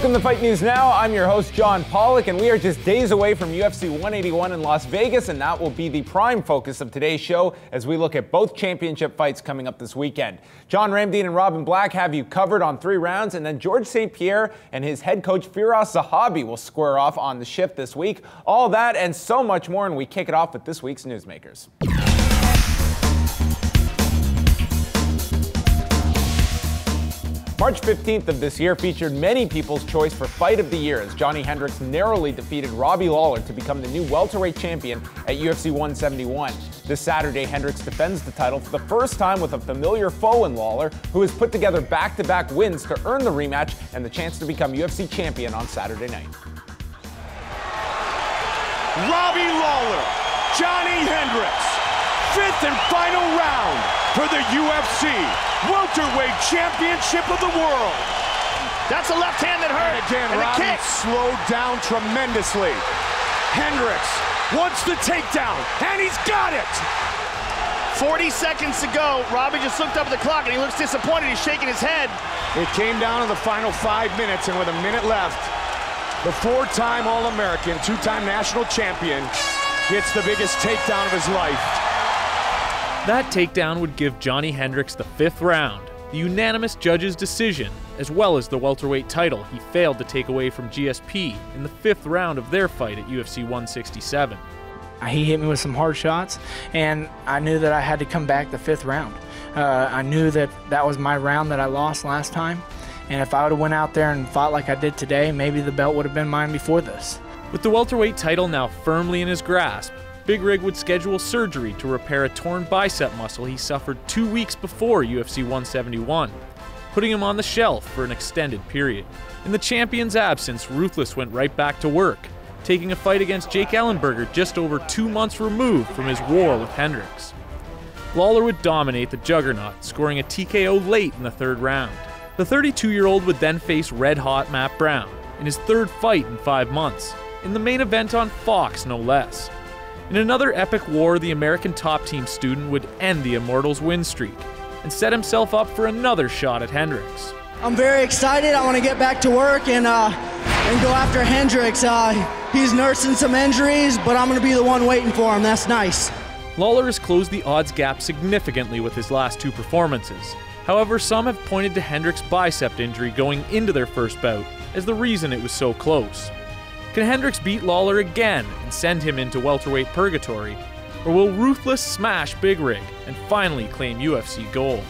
Welcome to Fight News Now. I'm your host, John Pollock, and we are just days away from UFC 181 in Las Vegas, and that will be the prime focus of today's show as we look at both championship fights coming up this weekend. John Ramdeen and Robin Black have you covered on 3 rounds, and then George St-Pierre and his head coach, Firas Zahabi, will square off on the shift this week. All that and so much more, and we kick it off with this week's Newsmakers. March 15th of this year featured many people's choice for Fight of the Year as Johnny Hendricks narrowly defeated Robbie Lawler to become the new welterweight champion at UFC 171. This Saturday, Hendricks defends the title for the first time with a familiar foe in Lawler, who has put together back-to-back wins to earn the rematch and the chance to become UFC champion on Saturday night. Robbie Lawler, Johnny Hendricks, 5th and final round for the UFC welterweight championship of the world. That's a left hand that hurt. And again, Robbie slowed down tremendously. Hendricks wants the takedown, and he's got it. 40 seconds to go. Robbie just looked up at the clock, and he looks disappointed. He's shaking his head. It came down to the final 5 minutes, and with a minute left, the 4-time All-American, 2-time national champion, gets the biggest takedown of his life. That takedown would give Johnny Hendricks the 5th round, the unanimous judge's decision, as well as the welterweight title he failed to take away from GSP in the 5th round of their fight at UFC 167. He hit me with some hard shots, and I knew that I had to come back the 5th round. I knew that that was my round that I lost last time, and if I would have went out there and fought like I did today, maybe the belt would have been mine before this. With the welterweight title now firmly in his grasp, Big Rig would schedule surgery to repair a torn bicep muscle he suffered 2 weeks before UFC 171, putting him on the shelf for an extended period. In the champion's absence, Ruthless went right back to work, taking a fight against Jake Ellenberger just over 2 months removed from his war with Hendricks. Lawler would dominate the juggernaut, scoring a TKO late in the 3rd round. The 32-year-old would then face red-hot Matt Brown in his 3rd fight in 5 months, in the main event on Fox no less. In another epic war, the American top team student would end the Immortals' win streak and set himself up for another shot at Hendricks. I'm very excited. I want to get back to work and go after Hendricks. He's nursing some injuries, but I'm going to be the one waiting for him. That's nice. Lawler has closed the odds gap significantly with his last 2 performances. However, some have pointed to Hendricks' bicep injury going into their first bout as the reason it was so close. Can Hendricks beat Lawler again and send him into welterweight purgatory? Or will Ruthless smash Big Rig and finally claim UFC gold?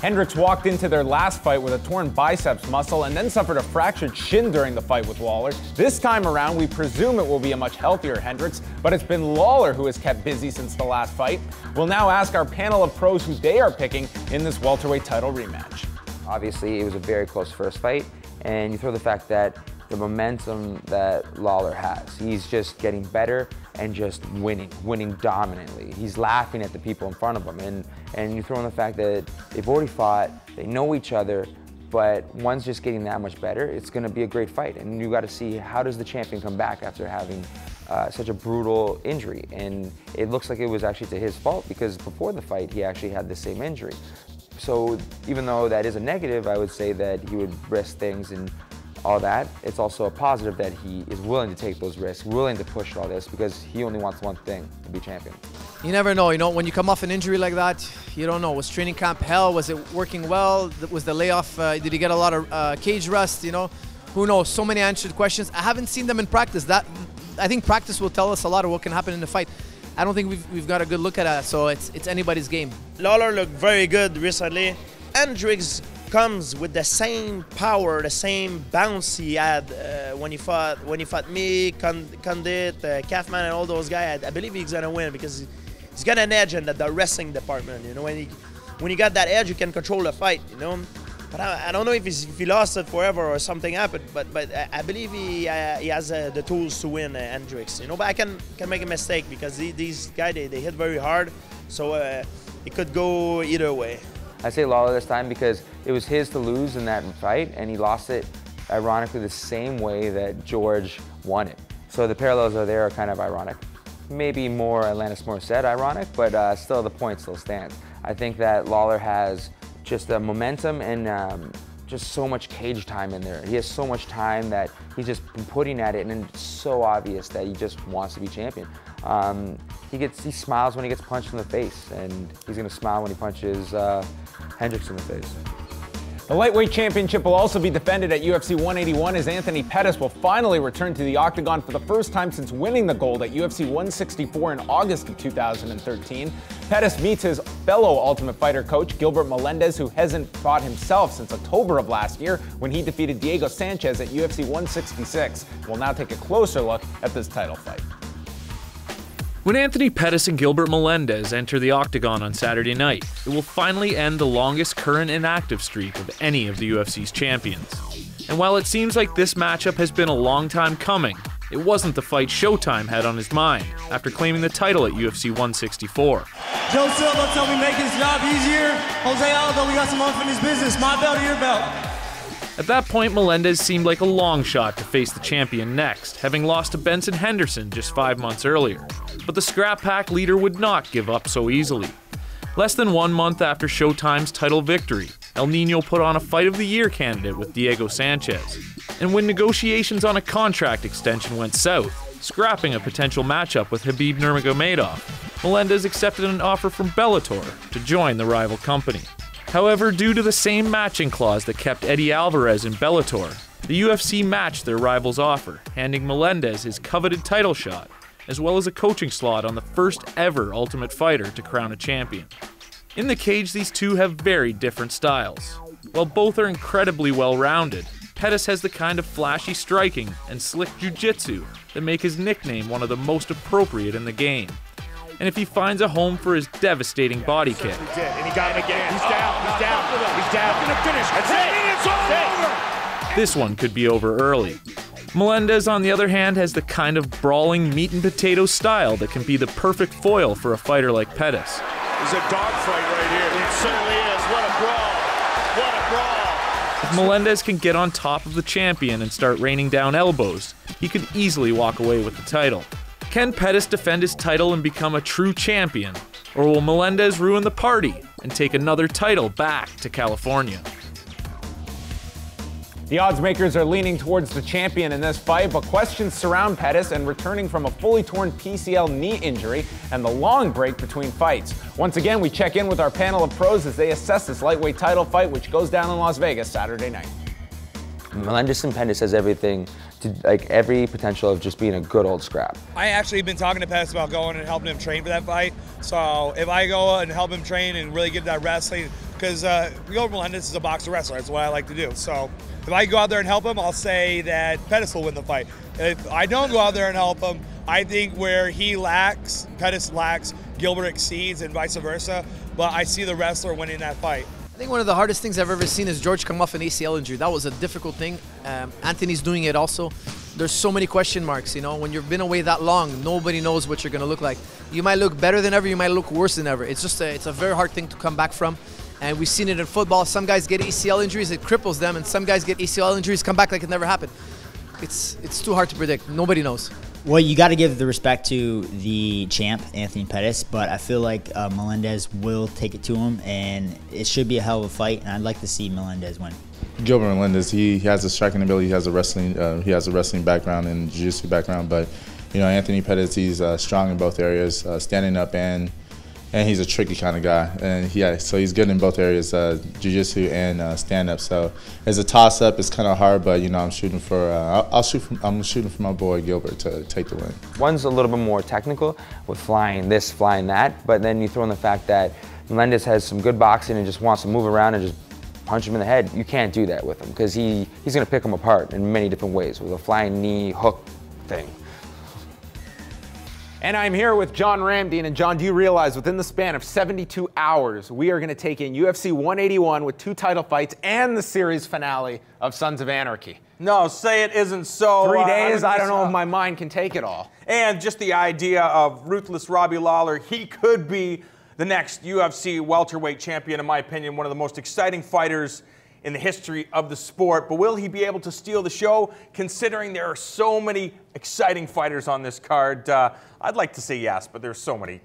Hendricks walked into their last fight with a torn biceps muscle and then suffered a fractured shin during the fight with Lawler. This time around, we presume it will be a much healthier Hendricks, but it's been Lawler who has kept busy since the last fight. We'll now ask our panel of pros who they are picking in this welterweight title rematch. Obviously, it was a very close first fight, and you throw the fact that the momentum that Lawler has. He's just getting better and just winning dominantly. He's laughing at the people in front of him. And you throw in the fact that they've already fought, they know each other, but one's just getting that much better. It's gonna be a great fight. And you gotta see, how does the champion come back after having such a brutal injury? And it looks like it was actually to his fault, because before the fight, he actually had the same injury. So even though that is a negative, I would say that he would risk things and all that. It's also a positive that he is willing to take those risks, willing to push all this, because he only wants one thing: to be champion. You never know, when you come off an injury like that, you don't know. Was training camp hell? Was it working well? Was the layoff, did he get a lot of cage rest, Who knows? So many answered questions. I haven't seen them in practice. I think practice will tell us a lot of what can happen in the fight. I don't think we've got a good look at that, so it's anybody's game. Lawler looked very good recently. Hendricks comes with the same power, the same bounce he had when he fought me, Condit, Kaufman, and all those guys. I believe he's gonna win because he's got an edge in the wrestling department. When you got that edge, you can control the fight. But I don't know if he lost it forever or something happened. But I believe he has the tools to win Hendricks. But I can make a mistake because these guys they hit very hard, so it could go either way. I say Lawler this time because it was his to lose in that fight, and he lost it, ironically, the same way that George won it. So the parallels are kind of ironic. Maybe more Alanis Morissette ironic, but still the point still stands. I think that Lawler has just the momentum and just so much cage time in there. He has so much time that he's just been putting at it, and it's so obvious that he just wants to be champion. He smiles when he gets punched in the face, and he's gonna smile when he punches Hendricks in the face. The lightweight championship will also be defended at UFC 181 as Anthony Pettis will finally return to the octagon for the first time since winning the gold at UFC 164 in August of 2013. Pettis meets his fellow Ultimate Fighter coach, Gilbert Melendez, who hasn't fought himself since October of last year when he defeated Diego Sanchez at UFC 166. We'll now take a closer look at this title fight. When Anthony Pettis and Gilbert Melendez enter the octagon on Saturday night, it will finally end the longest current inactive streak of any of the UFC's champions. And while it seems like this matchup has been a long time coming, it wasn't the fight Showtime had on his mind after claiming the title at UFC 164. Joe Silva told me make his job easier. Jose Aldo, we got some unfinished business. My belt or your belt? At that point, Melendez seemed like a long shot to face the champion next, having lost to Benson Henderson just 5 months earlier. But the Scrap Pack leader would not give up so easily. Less than 1 month after Showtime's title victory, El Nino put on a Fight of the Year candidate with Diego Sanchez. And when negotiations on a contract extension went south, scrapping a potential matchup with Khabib Nurmagomedov, Melendez accepted an offer from Bellator to join the rival company. However, due to the same matching clause that kept Eddie Alvarez in Bellator, the UFC matched their rival's offer, handing Melendez his coveted title shot, as well as a coaching slot on the first ever Ultimate Fighter to crown a champion. In the cage, these two have very different styles. While both are incredibly well-rounded, Pettis has the kind of flashy striking and slick jiu-jitsu that make his nickname one of the most appropriate in the game. And if he finds a home for his devastating body kick, And he got him again. He's down. He's down. He's down. Gonna finish. That's it. It's all over. this one could be over early. Melendez, on the other hand, has the kind of brawling meat and potatoes style that can be the perfect foil for a fighter like Pettis. It's a dogfight right here. It certainly is. What a brawl. What a brawl. If Melendez can get on top of the champion and start raining down elbows, he could easily walk away with the title. Can Pettis defend his title and become a true champion? Or will Melendez ruin the party and take another title back to California? The odds makers are leaning towards the champion in this fight, but questions surround Pettis and returning from a fully torn PCL knee injury and the long break between fights. Once again, we check in with our panel of pros as they assess this lightweight title fight, which goes down in Las Vegas Saturday night. Melendez and Pettis has everything, every potential of just being a good old scrap. I actually been talking to Pettis about going and helping him train for that fight. So if I go and help him train and really get that wrestling, because Gilbert Melendez is a boxer wrestler, that's what I like to do. So if I go out there and help him, I'll say that Pettis will win the fight. If I don't go out there and help him, I think where he lacks, Pettis lacks, Gilbert exceeds, and vice versa. But I see the wrestler winning that fight. I think one of the hardest things I've ever seen is George come off an ACL injury. That was a difficult thing. Anthony's doing it also. There's so many question marks, you know. When you've been away that long, nobody knows what you're going to look like. You might look better than ever, you might look worse than ever. It's just it's a very hard thing to come back from. And we've seen it in football. Some guys get ACL injuries, it cripples them, and some guys get ACL injuries, come back like it never happened. It's too hard to predict. Nobody knows. Well, you got to give the respect to the champ, Anthony Pettis, but I feel like Melendez will take it to him, and it should be a hell of a fight, and I'd like to see Melendez win. Gilbert Melendez, he has a striking ability, he has a wrestling background and jiu-jitsu background, but you know, Anthony Pettis, he's strong in both areas, standing up and he's a tricky kind of guy, and so he's good in both areas, jiu-jitsu and stand-up. So it's a toss-up. It's kind of hard, but you know, I'm shooting for my boy Gilbert to take the win. One's a little bit more technical with flying this, flying that, but then you throw in the fact that Melendez has some good boxing and just wants to move around and just punch him in the head. You can't do that with him because he's going to pick him apart in many different ways with a flying knee hook thing. And I'm here with John Ramdeen. And John, do you realize within the span of 72 hours, we are going to take in UFC 181 with 2 title fights and the series finale of Sons of Anarchy? No, say it isn't so. 3 days? I don't know if my mind can take it all. And just the idea of ruthless Robbie Lawler, he could be the next UFC welterweight champion, in my opinion, one of the most exciting fighters in the history of the sport. But will he be able to steal the show, considering there are so many exciting fighters on this card? I'd like to say yes, but there's so many.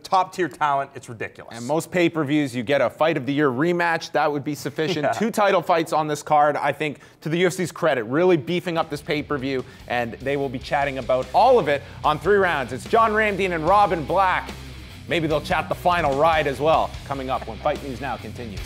Top-tier talent, it's ridiculous. And most pay-per-views, you get a Fight of the Year rematch. That would be sufficient. Yeah. 2 title fights on this card, I think, to the UFC's credit, really beefing up this pay-per-view, and they will be chatting about all of it on 3 rounds. It's John Ramdeen and Robin Black. Maybe they'll chat the final ride as well, coming up when Fight News Now continues.